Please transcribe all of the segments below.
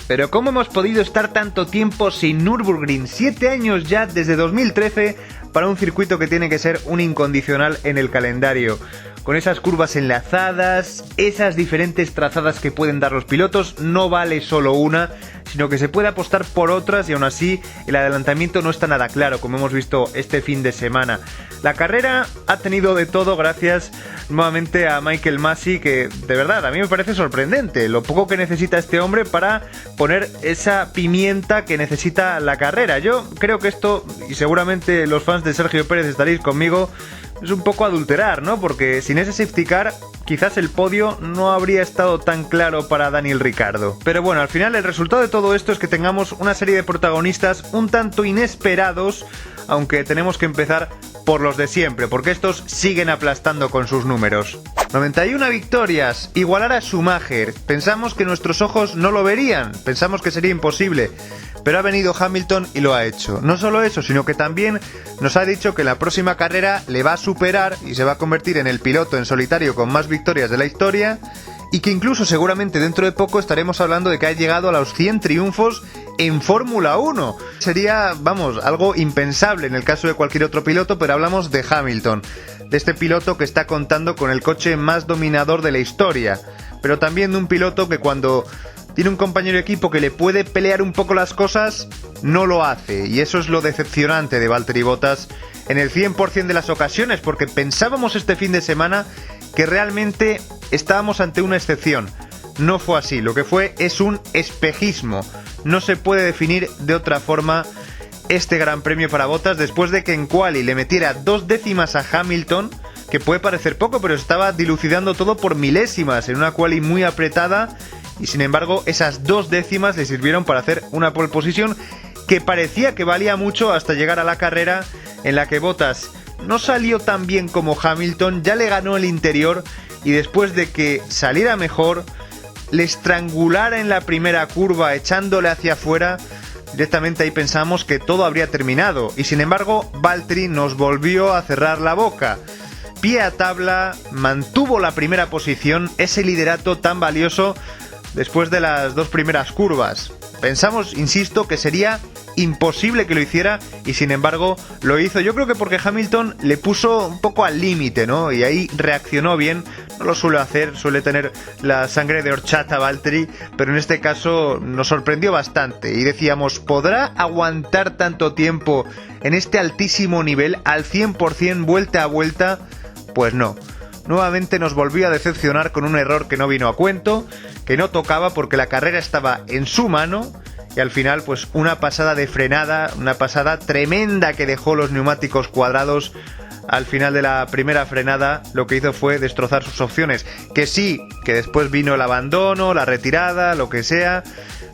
Pero ¿cómo hemos podido estar tanto tiempo sin Nürburgring? 7 años ya, desde 2013, para un circuito que tiene que ser un incondicional en el calendario. Con esas curvas enlazadas, esas diferentes trazadas que pueden dar los pilotos, no vale solo una, sino que se puede apostar por otras y aún así el adelantamiento no está nada claro, como hemos visto este fin de semana. La carrera ha tenido de todo gracias nuevamente a Michael Masi, que de verdad a mí me parece sorprendente lo poco que necesita este hombre para poner esa pimienta que necesita la carrera. Yo creo que esto, y seguramente los fans de Sergio Pérez estaréis conmigo, es un poco adulterar, ¿no? Porque sin ese safety car, quizás el podio no habría estado tan claro para Daniel Ricciardo. Pero bueno, al final el resultado de todo esto es que tengamos una serie de protagonistas un tanto inesperados, aunque tenemos que empezar por los de siempre, porque estos siguen aplastando con sus números. 91 victorias, igualar a Schumacher. Pensamos que nuestros ojos no lo verían, pensamos que sería imposible, pero ha venido Hamilton y lo ha hecho. No solo eso, sino que también nos ha dicho que en la próxima carrera le va a superar y se va a convertir en el piloto en solitario con más victorias de la historia, y que incluso seguramente dentro de poco estaremos hablando de que ha llegado a los 100 triunfos en Fórmula 1. Sería, vamos, algo impensable en el caso de cualquier otro piloto, pero hablamos de Hamilton, de este piloto que está contando con el coche más dominador de la historia, pero también de un piloto que cuando tiene un compañero de equipo que le puede pelear un poco las cosas, no lo hace, y eso es lo decepcionante de Valtteri Bottas en el 100% de las ocasiones, porque pensábamos este fin de semana que realmente estábamos ante una excepción. No fue así, lo que fue es un espejismo. No se puede definir de otra forma este gran premio para Bottas, después de que en quali le metiera 2 décimas a Hamilton, que puede parecer poco, pero estaba dilucidando todo por milésimas en una quali muy apretada, y sin embargo esas 2 décimas le sirvieron para hacer una pole position que parecía que valía mucho hasta llegar a la carrera, en la que Bottas no salió tan bien como Hamilton, ya le ganó el interior, y después de que saliera mejor, le estrangulara en la primera curva echándole hacia afuera, directamente ahí pensamos que todo habría terminado, y sin embargo Valtteri nos volvió a cerrar la boca. Pie a tabla, mantuvo la primera posición, ese liderato tan valioso después de las 2 primeras curvas. Pensamos, insisto, que sería imposible que lo hiciera, y sin embargo lo hizo. Yo creo que porque Hamilton le puso un poco al límite, ¿no? Y ahí reaccionó bien. No lo suele hacer, suele tener la sangre de horchata Valtteri, pero en este caso nos sorprendió bastante y decíamos, ¿podrá aguantar tanto tiempo en este altísimo nivel al 100% vuelta a vuelta? Pues no. Nuevamente nos volvió a decepcionar con un error que no vino a cuento, que no tocaba porque la carrera estaba en su mano, y al final pues una pasada de frenada, una pasada tremenda que dejó los neumáticos cuadrados al final de la primera frenada. Lo que hizo fue destrozar sus opciones, que sí, que después vino el abandono, la retirada, lo que sea,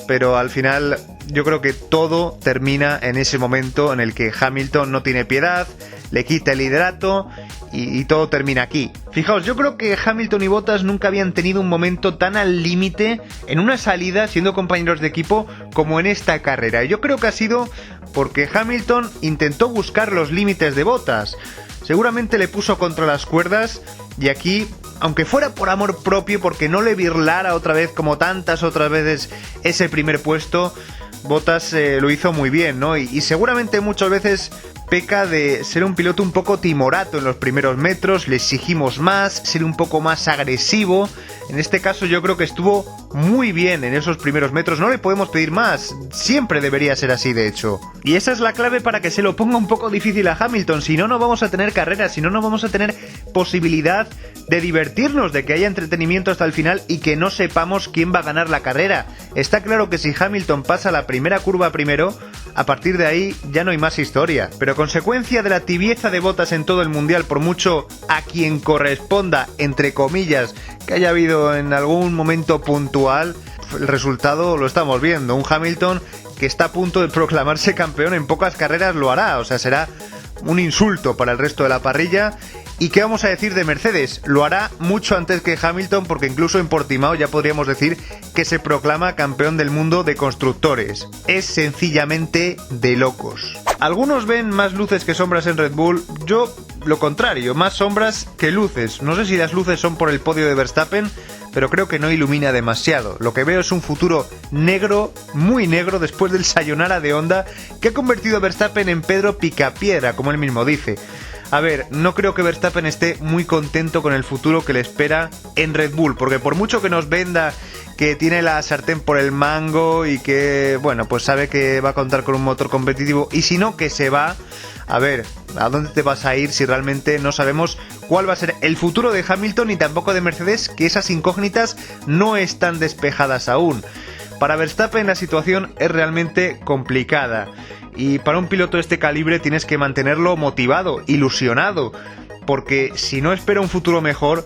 pero al final yo creo que todo termina en ese momento en el que Hamilton no tiene piedad, le quita el liderato y todo termina aquí. Fijaos, yo creo que Hamilton y Bottas nunca habían tenido un momento tan al límite en una salida siendo compañeros de equipo como en esta carrera. Y yo creo que ha sido porque Hamilton intentó buscar los límites de Bottas. Seguramente le puso contra las cuerdas, y aquí, aunque fuera por amor propio, porque no le birlara otra vez como tantas otras veces ese primer puesto, Bottas lo hizo muy bien, ¿no? Y seguramente muchas veces peca de ser un piloto un poco timorato en los primeros metros, le exigimos más, ser un poco más agresivo. En este caso yo creo que estuvo muy bien en esos primeros metros, no le podemos pedir más, siempre debería ser así de hecho. Y esa es la clave para que se lo ponga un poco difícil a Hamilton, si no, no vamos a tener carreras, si no, no vamos a tener posibilidad de divertirnos, de que haya entretenimiento hasta el final y que no sepamos quién va a ganar la carrera. Está claro que si Hamilton pasa la primera curva primero, a partir de ahí ya no hay más historia. Pero consecuencia de la tibieza de Bottas en todo el mundial, por mucho a quien corresponda, entre comillas, que haya habido en algún momento puntual, el resultado lo estamos viendo. Un Hamilton que está a punto de proclamarse campeón, en pocas carreras lo hará, o sea, será un insulto para el resto de la parrilla. ¿Y qué vamos a decir de Mercedes? Lo hará mucho antes que Hamilton, porque incluso en Portimao ya podríamos decir que se proclama campeón del mundo de constructores. Es sencillamente de locos. Algunos ven más luces que sombras en Red Bull, yo lo contrario, más sombras que luces. No sé si las luces son por el podio de Verstappen, pero creo que no ilumina demasiado. Lo que veo es un futuro negro, muy negro, después del sayonara de Honda, que ha convertido a Verstappen en Pedro Picapiedra, como él mismo dice. A ver, no creo que Verstappen esté muy contento con el futuro que le espera en Red Bull, porque por mucho que nos venda que tiene la sartén por el mango y que, bueno, pues sabe que va a contar con un motor competitivo, y si no, que se va. A ver, ¿a dónde te vas a ir si realmente no sabemos cuál va a ser el futuro de Hamilton y tampoco de Mercedes, que esas incógnitas no están despejadas aún? Para Verstappen la situación es realmente complicada, y para un piloto de este calibre tienes que mantenerlo motivado, ilusionado, porque si no espera un futuro mejor,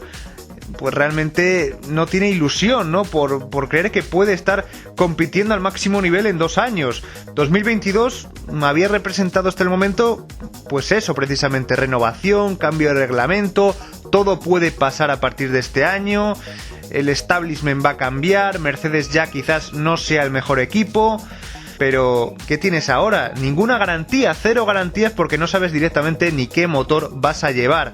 pues realmente no tiene ilusión, ¿no? Por creer que puede estar compitiendo al máximo nivel en 2 años. 2022 había representado hasta el momento, pues eso, precisamente, renovación, cambio de reglamento, todo puede pasar a partir de este año, el establishment va a cambiar, Mercedes ya quizás no sea el mejor equipo. Pero, ¿qué tienes ahora? Ninguna garantía, 0 garantías, porque no sabes directamente ni qué motor vas a llevar.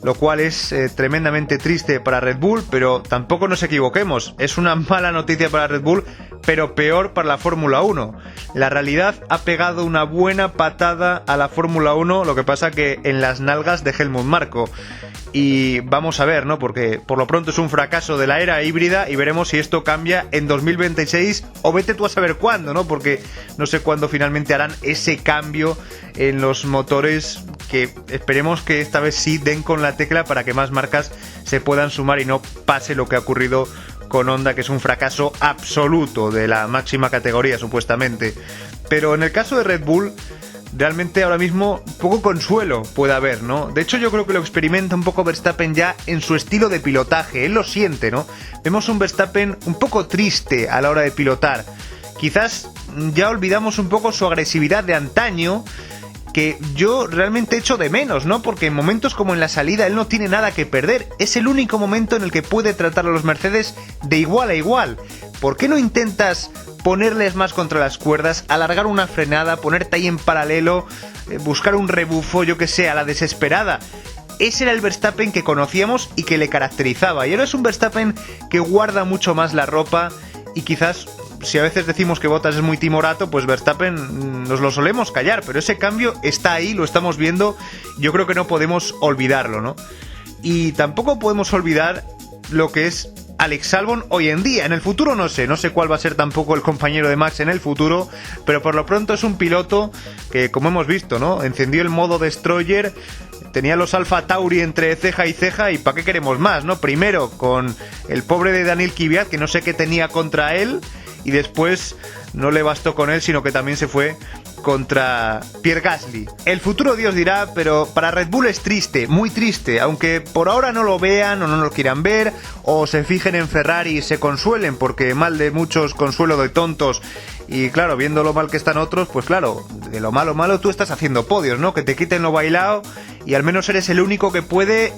Lo cual es tremendamente triste para Red Bull, pero tampoco nos equivoquemos. Es una mala noticia para Red Bull, pero peor para la Fórmula 1. La realidad ha pegado una buena patada a la Fórmula 1, lo que pasa que en las nalgas de Helmut Marko. Y vamos a ver, ¿no? Porque por lo pronto es un fracaso de la era híbrida y veremos si esto cambia en 2026 o vete tú a saber cuándo, ¿no? Porque no sé cuándo finalmente harán ese cambio en los motores, que esperemos que esta vez sí den con la tecla para que más marcas se puedan sumar y no pase lo que ha ocurrido con Honda, que es un fracaso absoluto de la máxima categoría supuestamente. Pero en el caso de Red Bull, realmente ahora mismo poco consuelo puede haber, ¿no? De hecho yo creo que lo experimenta un poco Verstappen ya en su estilo de pilotaje, él lo siente, ¿no? Vemos un Verstappen un poco triste a la hora de pilotar. Quizás ya olvidamos un poco su agresividad de antaño, que yo realmente echo de menos, ¿no? Porque en momentos como en la salida él no tiene nada que perder, es el único momento en el que puede tratar a los Mercedes de igual a igual. ¿Por qué no intentas ponerles más contra las cuerdas, alargar una frenada, ponerte ahí en paralelo, buscar un rebufo, yo que sé, a la desesperada? Ese era el Verstappen que conocíamos y que le caracterizaba, y ahora es un Verstappen que guarda mucho más la ropa, y quizás, si a veces decimos que Bottas es muy timorato, pues Verstappen nos lo solemos callar, pero ese cambio está ahí, lo estamos viendo, yo creo que no podemos olvidarlo, ¿no? Y tampoco podemos olvidar lo que es Alex Albon hoy en día. En el futuro no sé cuál va a ser tampoco el compañero de Max en el futuro, pero por lo pronto es un piloto que, como hemos visto, ¿no? Encendió el modo Destroyer, tenía los Alfa Tauri entre ceja y ceja, y ¿para qué queremos más, no? Primero con el pobre de Daniel Kvyat, que no sé qué tenía contra él, y después no le bastó con él, sino que también se fue contra Pierre Gasly. El futuro Dios dirá, pero para Red Bull es triste, muy triste, aunque por ahora no lo vean o no lo quieran ver, o se fijen en Ferrari y se consuelen, porque mal de muchos consuelo de tontos, y claro, viendo lo mal que están otros, pues claro, de lo malo tú estás haciendo podios, ¿no? Que te quiten lo bailado y al menos eres el único que puede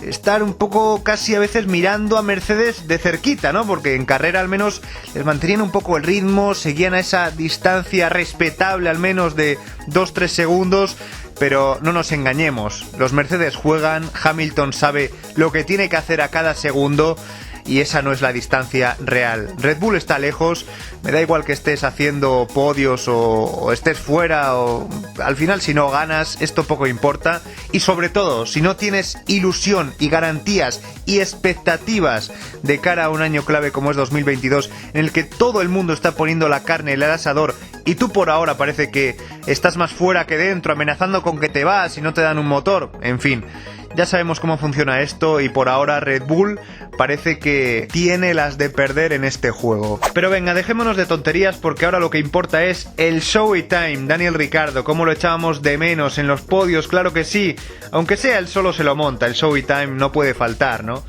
estar un poco casi a veces mirando a Mercedes de cerquita, ¿no? Porque en carrera al menos les mantenían un poco el ritmo, seguían a esa distancia respetable al menos de 2-3 segundos, pero no nos engañemos, los Mercedes juegan, Hamilton sabe lo que tiene que hacer a cada segundo, y esa no es la distancia real. Red Bull está lejos, me da igual que estés haciendo podios o estés fuera, o al final si no ganas esto poco importa, y sobre todo si no tienes ilusión y garantías y expectativas de cara a un año clave como es 2022, en el que todo el mundo está poniendo la carne en el asador y tú por ahora parece que estás más fuera que dentro, amenazando con que te vas y no te dan un motor, en fin. Ya sabemos cómo funciona esto y por ahora Red Bull parece que tiene las de perder en este juego. Pero venga, dejémonos de tonterías porque ahora lo que importa es el show time. Daniel Ricciardo, cómo lo echábamos de menos en los podios, claro que sí. Aunque sea él solo se lo monta, el show time no puede faltar, ¿no?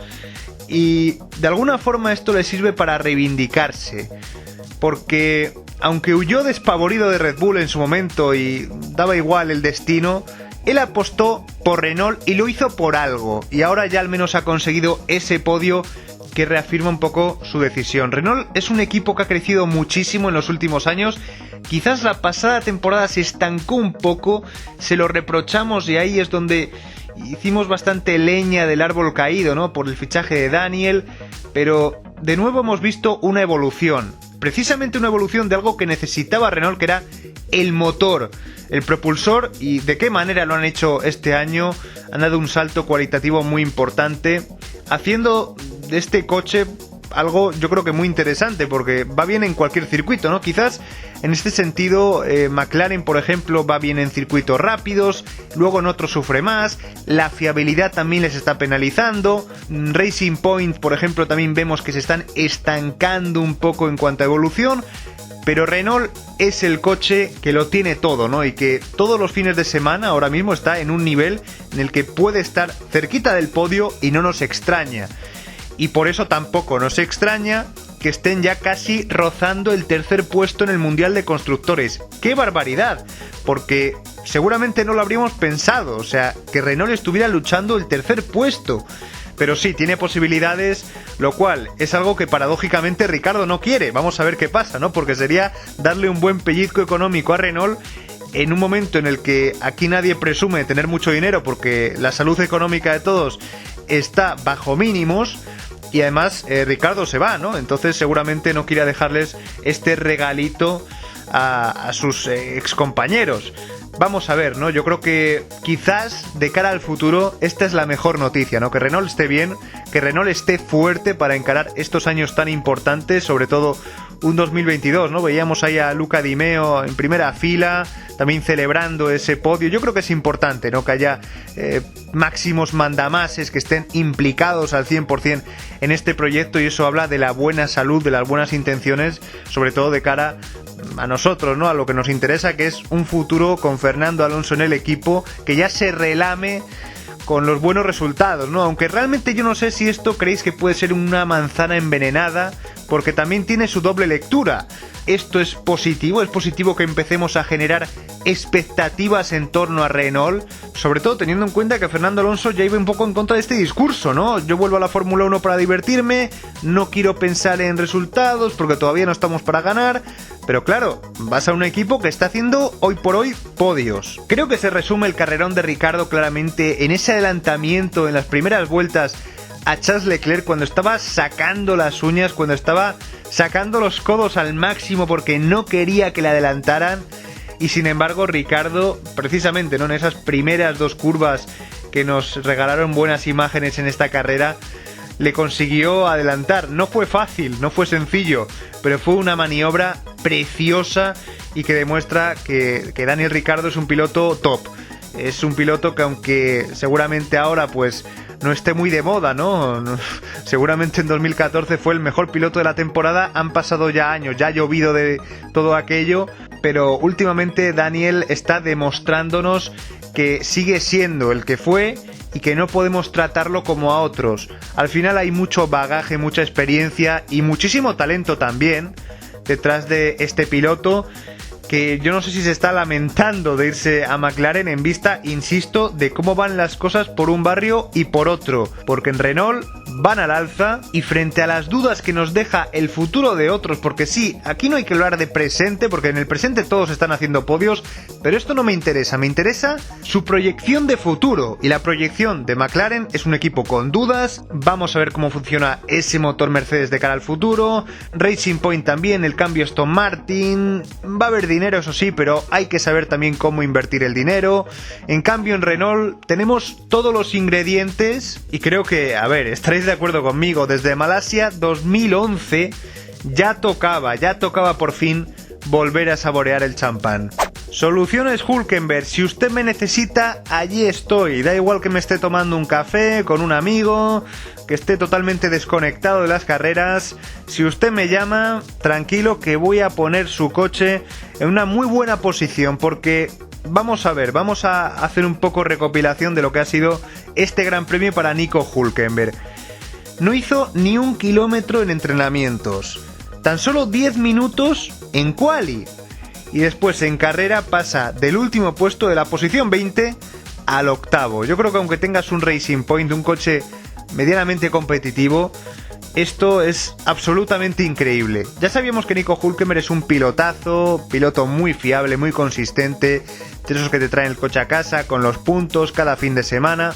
Y de alguna forma esto le sirve para reivindicarse. Porque aunque huyó despavorido de Red Bull en su momento y daba igual el destino, Él apostó por Renault y lo hizo por algo, y ahora ya al menos ha conseguido ese podio que reafirma un poco su decisión. Renault es un equipo que ha crecido muchísimo en los últimos años. Quizás la pasada temporada se estancó un poco, se lo reprochamos y ahí es donde hicimos bastante leña del árbol caído, ¿no? Por el fichaje de Daniel, pero de nuevo hemos visto una evolución. Precisamente una evolución de algo que necesitaba Renault, que era el motor, el propulsor, y de qué manera lo han hecho este año. Han dado un salto cualitativo muy importante, haciendo de este coche algo yo creo que muy interesante, porque va bien en cualquier circuito, ¿no? Quizás en este sentido McLaren, por ejemplo, va bien en circuitos rápidos, luego en otros sufre más, la fiabilidad también les está penalizando. Racing Point, por ejemplo, también vemos que se están estancando un poco en cuanto a evolución, pero Renault es el coche que lo tiene todo, ¿no? Y que todos los fines de semana ahora mismo está en un nivel en el que puede estar cerquita del podio y no nos extraña. Y por eso tampoco nos extraña que estén ya casi rozando el tercer puesto en el Mundial de Constructores. ¡Qué barbaridad! Porque seguramente no lo habríamos pensado, o sea, que Renault estuviera luchando el tercer puesto. Pero sí, tiene posibilidades, lo cual es algo que paradójicamente Ricciardo no quiere. Vamos a ver qué pasa, ¿no? Porque sería darle un buen pellizco económico a Renault en un momento en el que aquí nadie presume de tener mucho dinero porque la salud económica de todos está bajo mínimos. Y además Ricciardo se va, ¿no? Entonces seguramente no quiera dejarles este regalito a sus excompañeros. Vamos a ver, ¿no? Yo creo que quizás de cara al futuro esta es la mejor noticia, ¿no? Que Renault esté bien, que Renault esté fuerte para encarar estos años tan importantes, sobre todo un 2022, ¿no? Veíamos ahí a Luca Di Meo en primera fila, también celebrando ese podio. Yo creo que es importante, ¿no? Que haya máximos mandamases que estén implicados al 100% en este proyecto, y eso habla de la buena salud, de las buenas intenciones, sobre todo de cara a nosotros, ¿no? A lo que nos interesa, que es un futuro con Fernando Alonso en el equipo, que ya se relame con los buenos resultados, ¿no? Aunque realmente yo no sé si esto creéis que puede ser una manzana envenenada, porque también tiene su doble lectura. Esto es positivo que empecemos a generar expectativas en torno a Renault, sobre todo teniendo en cuenta que Fernando Alonso ya iba un poco en contra de este discurso, ¿no? Yo vuelvo a la Fórmula 1 para divertirme, no quiero pensar en resultados porque todavía no estamos para ganar. Pero claro, vas a un equipo que está haciendo hoy por hoy podios. Creo que se resume el carrerón de Ricciardo claramente en ese adelantamiento en las primeras vueltas a Charles Leclerc, cuando estaba sacando las uñas, cuando estaba sacando los codos al máximo porque no quería que le adelantaran. Y sin embargo Ricciardo, precisamente, ¿no? En esas primeras dos curvas que nos regalaron buenas imágenes en esta carrera, le consiguió adelantar. No fue fácil, no fue sencillo, pero fue una maniobra preciosa y que demuestra que Daniel Ricciardo es un piloto top. Es un piloto que, aunque seguramente ahora pues no esté muy de moda, ¿no? Seguramente en 2014 fue el mejor piloto de la temporada. Han pasado ya años, ya ha llovido de todo aquello, pero últimamente Daniel está demostrándonos que sigue siendo el que fue y que no podemos tratarlo como a otros. Al final hay mucho bagaje, mucha experiencia y muchísimo talento también detrás de este piloto, que yo no sé si se está lamentando de irse a McLaren en vista, insisto, de cómo van las cosas por un barrio y por otro, porque en Renault van al alza, y frente a las dudas que nos deja el futuro de otros, porque sí, aquí no hay que hablar de presente, porque en el presente todos están haciendo podios, pero esto no me interesa, me interesa su proyección de futuro, y la proyección de McLaren es un equipo con dudas. Vamos a ver cómo funciona ese motor Mercedes de cara al futuro. Racing Point también, el cambio Aston Martin, va a haber dinero, eso sí, pero hay que saber también cómo invertir el dinero. En cambio en Renault tenemos todos los ingredientes, y creo que, a ver, estaréis de acuerdo conmigo, desde Malasia 2011 ya tocaba por fin volver a saborear el champán. Soluciones Hülkenberg, si usted me necesita, allí estoy. Da igual que me esté tomando un café con un amigo, que esté totalmente desconectado de las carreras. Si usted me llama, tranquilo que voy a poner su coche en una muy buena posición, porque vamos a ver, vamos a hacer un poco recopilación de lo que ha sido este gran premio para Nico Hülkenberg. No hizo ni 1 kilómetro en entrenamientos, tan solo 10 minutos en quali, y después en carrera pasa del último puesto, de la posición 20, al octavo. Yo creo que aunque tengas un Racing Point, un coche medianamente competitivo, esto es absolutamente increíble. Ya sabíamos que Nico Hülkenberg es un pilotazo, piloto muy fiable, muy consistente, de esos que te traen el coche a casa con los puntos cada fin de semana,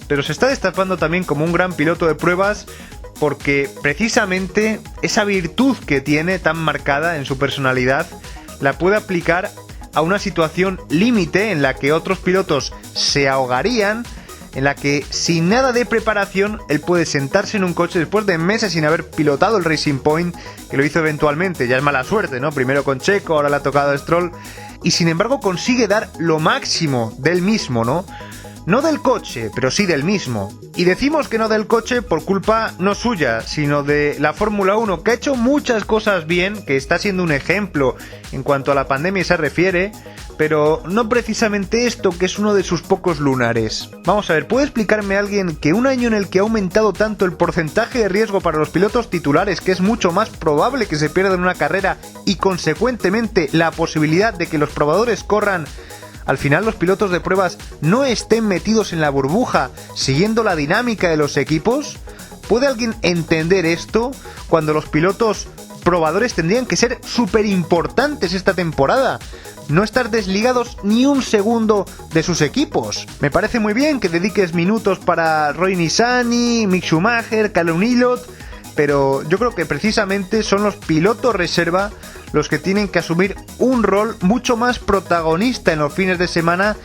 pero se está destapando también como un gran piloto de pruebas porque precisamente esa virtud que tiene tan marcada en su personalidad la puede aplicar a una situación límite en la que otros pilotos se ahogarían, en la que sin nada de preparación él puede sentarse en un coche después de meses sin haber pilotado el Racing Point, que lo hizo eventualmente, ya es mala suerte, ¿no? Primero con Checo, ahora le ha tocado a Stroll, y sin embargo consigue dar lo máximo del mismo, ¿no? No del coche, pero sí del mismo. Y decimos que no del coche por culpa no suya, sino de la Fórmula 1, que ha hecho muchas cosas bien, que está siendo un ejemplo en cuanto a la pandemia se refiere, pero no precisamente esto, que es uno de sus pocos lunares. Vamos a ver, ¿puede explicarme alguien que un año en el que ha aumentado tanto el porcentaje de riesgo para los pilotos titulares, que es mucho más probable que se pierdan una carrera y consecuentemente la posibilidad de que los probadores corran, al final los pilotos de pruebas no estén metidos en la burbuja siguiendo la dinámica de los equipos? ¿Puede alguien entender esto cuando los pilotos probadores tendrían que ser súper importantes esta temporada? No estar desligados ni un segundo de sus equipos. Me parece muy bien que dediques minutos para Roy Nissany, Mick Schumacher, Callum Ilott, pero yo creo que precisamente son los pilotos reserva los que tienen que asumir un rol mucho más protagonista en los fines de semana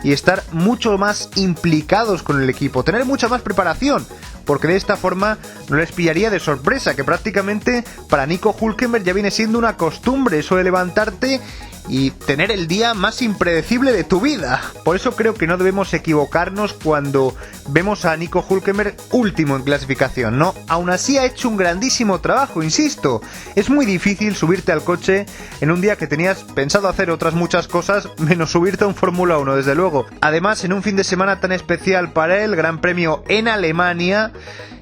y estar mucho más implicados con el equipo, tener mucha más preparación, porque de esta forma no les pillaría de sorpresa, que prácticamente para Nico Hülkenberg ya viene siendo una costumbre eso de levantarte y tener el día más impredecible de tu vida. Por eso creo que no debemos equivocarnos cuando vemos a Nico Hülkenberg último en clasificación, ¿no? Aún así ha hecho un grandísimo trabajo, insisto. Es muy difícil subirte al coche en un día que tenías pensado hacer otras muchas cosas, menos subirte a un Fórmula 1, desde luego. Además, en un fin de semana tan especial para él, Gran Premio en Alemania,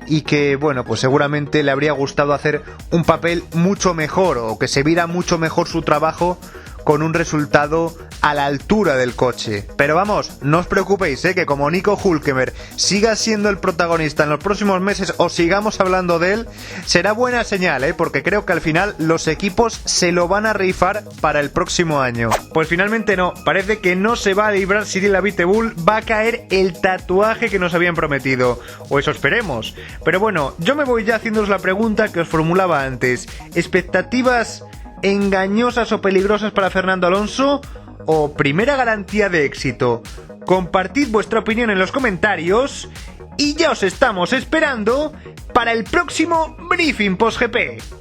y que, bueno, pues seguramente le habría gustado hacer un papel mucho mejor, o que se viera mucho mejor su trabajo con un resultado a la altura del coche. Pero vamos, no os preocupéis, que como Nico Hülkenberg siga siendo el protagonista en los próximos meses o sigamos hablando de él, será buena señal, porque creo que al final los equipos se lo van a rifar para el próximo año. Pues finalmente no, parece que no se va a librar Cyril Abiteboul, va a caer el tatuaje que nos habían prometido, o eso esperemos. Pero bueno, yo me voy ya haciéndoos la pregunta que os formulaba antes. ¿Expectativas engañosas o peligrosas para Fernando Alonso o primera garantía de éxito? Compartid vuestra opinión en los comentarios y ya os estamos esperando para el próximo Briefing Post GP.